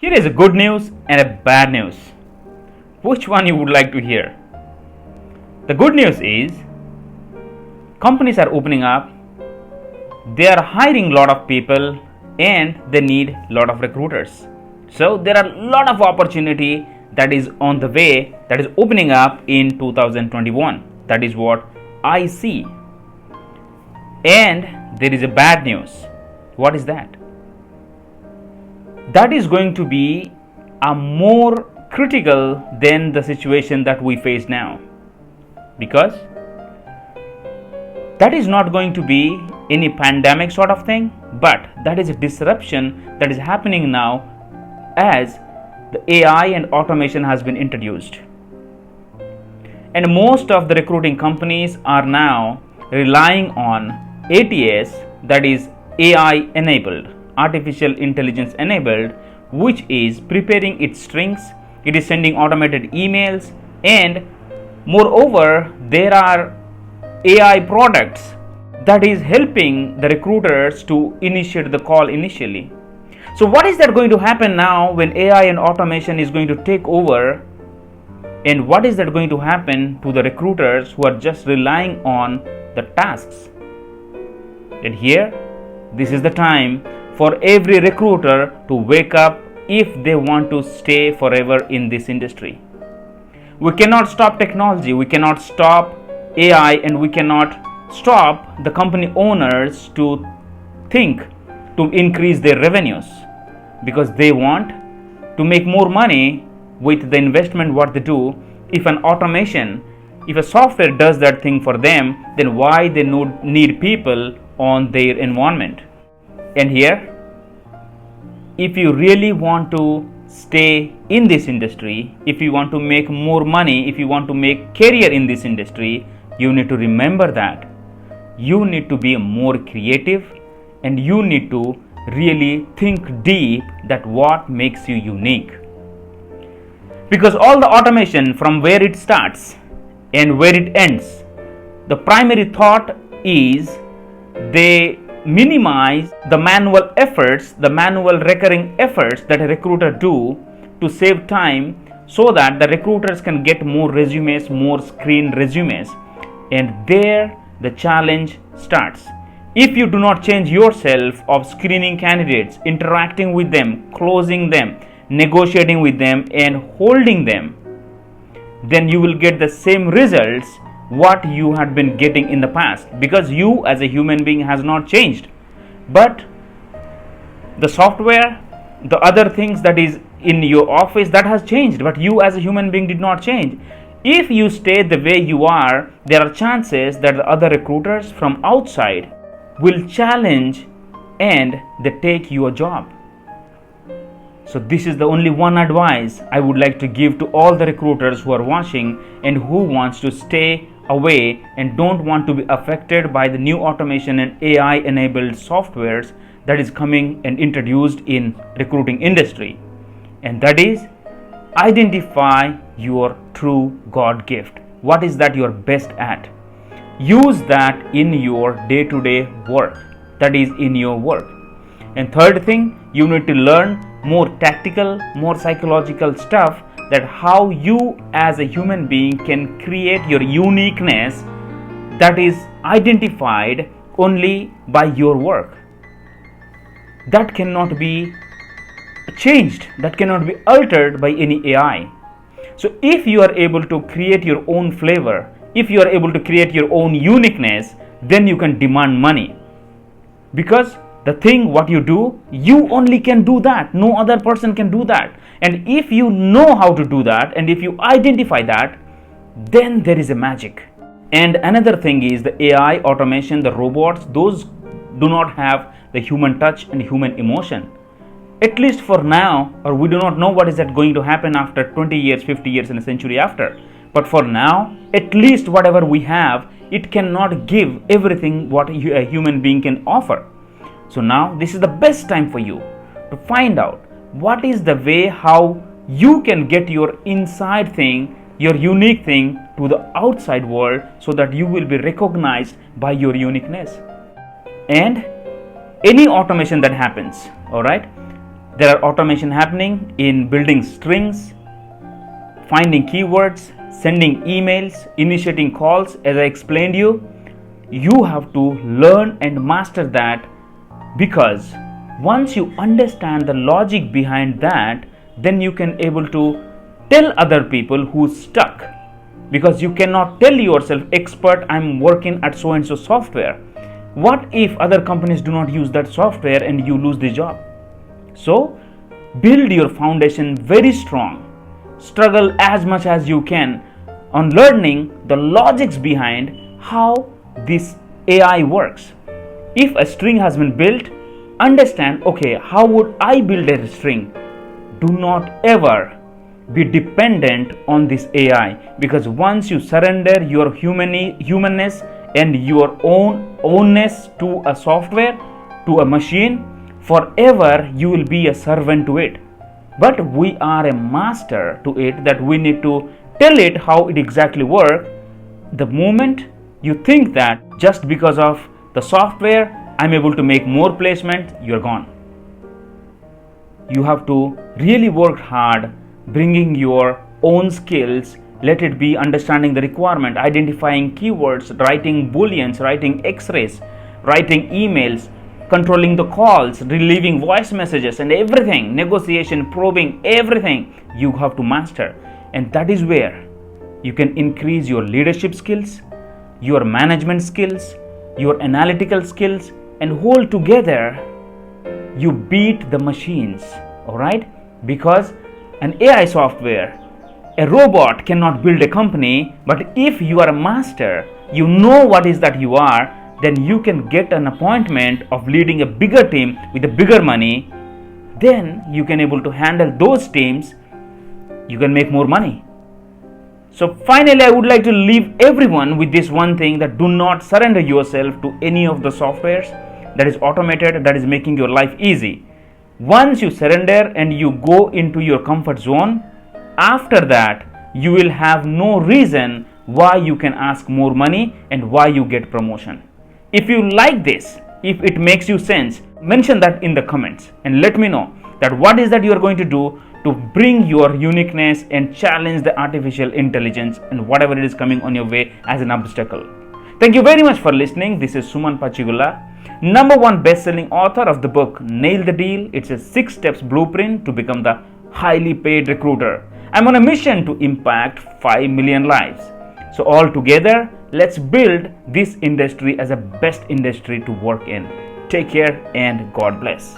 Here is a good news and a bad news. Which one you would like to hear? The good news is companies are opening up, they are hiring a lot of people and they need a lot of recruiters. So there are a lot of opportunity that is on the way, that is opening up in 2021. That is what I see. And there is a bad news. What is that? That is going to be a more critical than the situation that we face now, because that is not going to be any pandemic sort of thing, but that is a disruption that is happening now as the AI and automation has been introduced. And most of the recruiting companies are now relying on ATS, that is AI enabled, artificial intelligence enabled, which is preparing its strings, it is sending automated emails, and moreover there are AI products that is helping the recruiters to initiate the call initially. So what is that going to happen now when AI and automation is going to take over, and what is that going to happen to the recruiters who are just relying on the tasks? And here, this is the time for every recruiter to wake up if they want to stay forever in this industry. We cannot stop technology, we cannot stop AI, and we cannot stop the company owners to think to increase their revenues, because they want to make more money with the investment what they do. If an automation, if a software does that thing for them, then why they need people on their environment? And here, if you really want to stay in this industry, if you want to make more money, if you want to make career in this industry, you need to remember that you need to be more creative, and you need to really think deep that what makes you unique. Because all the automation, from where it starts and where it ends, the primary thought is they minimize the manual efforts, the manual recurring efforts that a recruiter do to save time, so that the recruiters can get more resumes, more screened resumes. And there the challenge starts. If you do not change yourself of screening candidates, interacting with them, closing them, negotiating with them, and holding them, then you will get the same results what you had been getting in the past, because you as a human being has not changed, but the software, the other things that is in your office, that has changed, but you as a human being did not change. If you stay the way you are, there are chances that the other recruiters from outside will challenge and they take your job. So this is the only one advice I would like to give to all the recruiters who are watching and who wants to stay away and don't want to be affected by the new automation and AI enabled softwares that is coming and introduced in recruiting industry. And that is, identify your true God gift. What is that you're best at? Use that in your day-to-day work, that is in your work. And third thing, you need to learn more tactical, more psychological stuff, that how you as a human being can create your uniqueness that is identified only by your work. That cannot be changed, that cannot be altered by any AI. So if you are able to create your own flavor, if you are able to create your own uniqueness, then you can demand money. Because the thing what you do, you only can do that, no other person can do that. And if you know how to do that, and if you identify that, then there is a magic. And another thing is the AI, automation, the robots, those do not have the human touch and human emotion, at least for now. Or we do not know what is that going to happen after 20 years, 50 years, and a century after. But for now, at least whatever we have, it cannot give everything what a human being can offer. So now this is the best time for you to find out what is the way how you can get your inside thing, your unique thing to the outside world, so that you will be recognized by your uniqueness. And any automation that happens, all right, There are automation happening in building strings, finding keywords, sending emails, initiating calls. As I explained you have to learn and master that, because once you understand the logic behind that, then you can able to tell other people who's stuck, because you cannot tell yourself, expert, I'm working at so and so software. What if other companies do not use that software and you lose the job? So build your foundation very strong. Struggle as much as you can on learning the logics behind how this AI works. If a string has been built, understand, okay, how would I build a string? Do not ever be dependent on this AI, because once you surrender your humanness and your ownness to a software, to a machine, forever you will be a servant to it. But we are a master to it, that we need to tell it how it exactly works. The moment you think that just because of the software I'm able to make more placement, you're gone. You have to really work hard, bringing your own skills. Let it be understanding the requirement, identifying keywords, writing booleans, writing x-rays, writing emails, controlling the calls, relieving voice messages, and everything, negotiation, probing, everything you have to master. And that is where you can increase your leadership skills, your management skills, your analytical skills, and hold together you beat the machines. Alright? Because an AI software, a robot cannot build a company, but if you are a master, you know what is that you are, then you can get an appointment of leading a bigger team with a bigger money. Then you can able to handle those teams, you can make more money. So finally, I would like to leave everyone with this one thing, that do not surrender yourself to any of the softwares that is automated, that is making your life easy. Once you surrender and you go into your comfort zone, after that you will have no reason why you can ask more money and why you get promotion. If you like this, if it makes you sense, mention that in the comments and let me know that what is that you are going to do to bring your uniqueness and challenge the artificial intelligence and whatever it is coming on your way as an obstacle. Thank you very much for listening. This is Suman Pachigulla, #1 best-selling author of the book Nail the Deal. It's a 6 steps blueprint to become the highly paid recruiter. I'm on a mission to impact 5 million lives. So all together, let's build this industry as a best industry to work in. Take care and God bless.